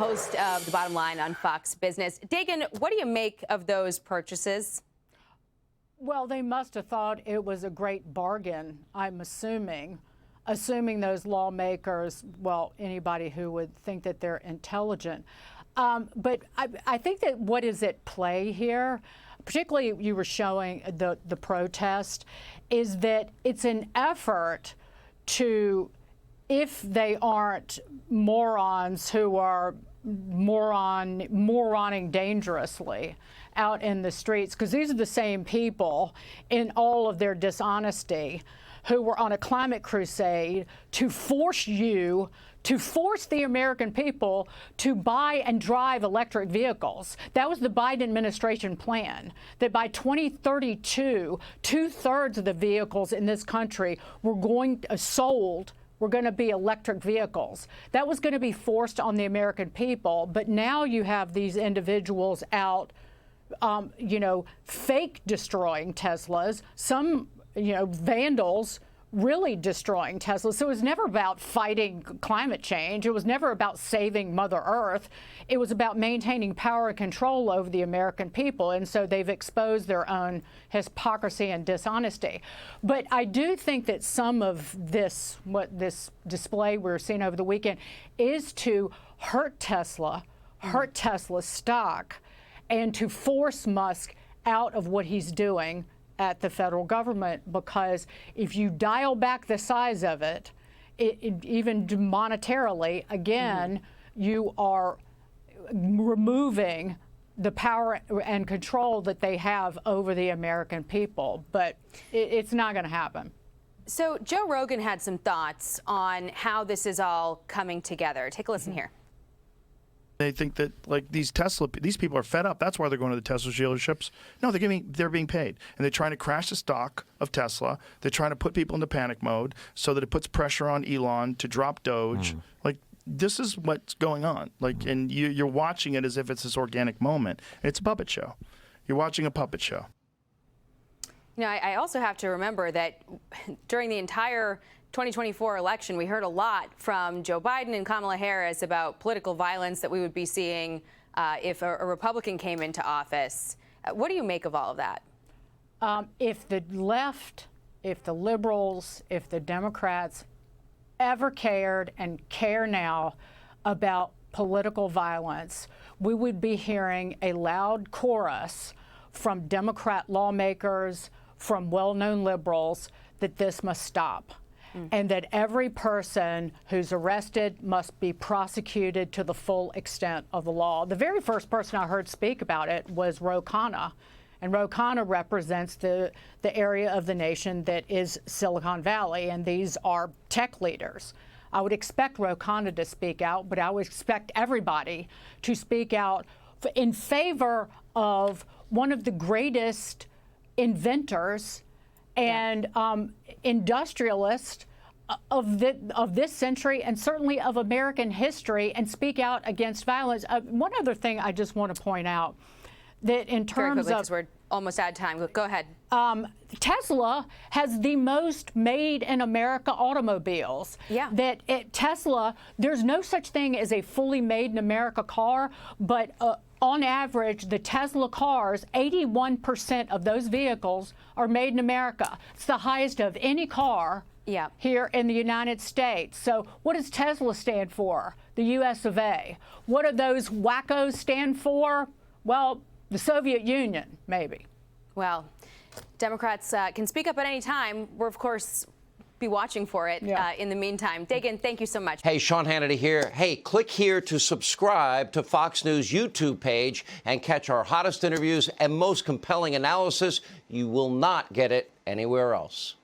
Host of The Bottom Line on Fox Business. Dagen, what do you make of those purchases? Well, they must have thought it was a great bargain, I'm assuming those lawmakers, well, anybody who would think that they're intelligent. But I think that what is at play here, particularly you were showing the protest, is that it's an effort to, if they aren't morons who are moroning dangerously out in the streets, because these are the same people in all of their dishonesty who were on a climate crusade to force the American people to buy and drive electric vehicles. That was the Biden administration plan, that by 2032, 2/3 of the vehicles in this country were going to be electric vehicles. That was going to be forced on the American people. But now you have these individuals out, fake destroying Teslas, some, vandals really destroying Teslas. So it was never about fighting climate change. It was never about saving Mother Earth. It was about maintaining power and control over the American people. And so they've exposed their own hypocrisy and dishonesty. But I do think that some of this, what this display we're seeing over the weekend, is to hurt Tesla, hurt Tesla's stock, and to force Musk out of what he's doing at the federal government, because if you dial back the size of it, even monetarily, again, you are removing the power and control that they have over the American people. But it's not going to happen. So Joe Rogan had some thoughts on how this is all coming together. Take a listen here. They think that, like, these people are fed up. That's why they're going to the Tesla dealerships. No, they're being paid, and they're trying to crash the stock of Tesla. They're trying to put people into panic mode so that it puts pressure on Elon to drop Doge. Like, this is what's going on. Like, and you're watching it as if it's this organic moment. It's a puppet show. You're watching a puppet show. I also have to remember that during the entire 2024 election, we heard a lot from Joe Biden and Kamala Harris about political violence that we would be seeing if a Republican came into office. What do you make of all of that? If the left, if the liberals, if the Democrats ever cared and care now about political violence, we would be hearing a loud chorus from Democrat lawmakers, from well-known liberals, that this must stop. And that every person who's arrested must be prosecuted to the full extent of the law. The very first person I heard speak about it was Ro Khanna. And Ro Khanna represents the area of the nation that is Silicon Valley, and these are tech leaders. I would expect Ro Khanna to speak out, but I would expect everybody to speak out in favor of one of the greatest inventors and industrialist of this century, and certainly of American history, and speak out against violence. One other thing I just want to point out, that in terms of, because we're almost out of time. Go ahead. Tesla has the most made in America automobiles. Yeah. That at Tesla, there's no such thing as a fully made in America car, but on average, the Tesla cars, 81% of those vehicles are made in America. It's the highest of any car here in the United States. So what does Tesla stand for? The U.S. of A. What do those wackos stand for? Well, the Soviet Union, maybe. Well, Democrats can speak up at any time. We're, of course, be watching for it in the meantime. Dagen, thank you so much. Hey, Sean Hannity here. Hey, click here to subscribe to Fox News YouTube page and catch our hottest interviews and most compelling analysis. You will not get it anywhere else.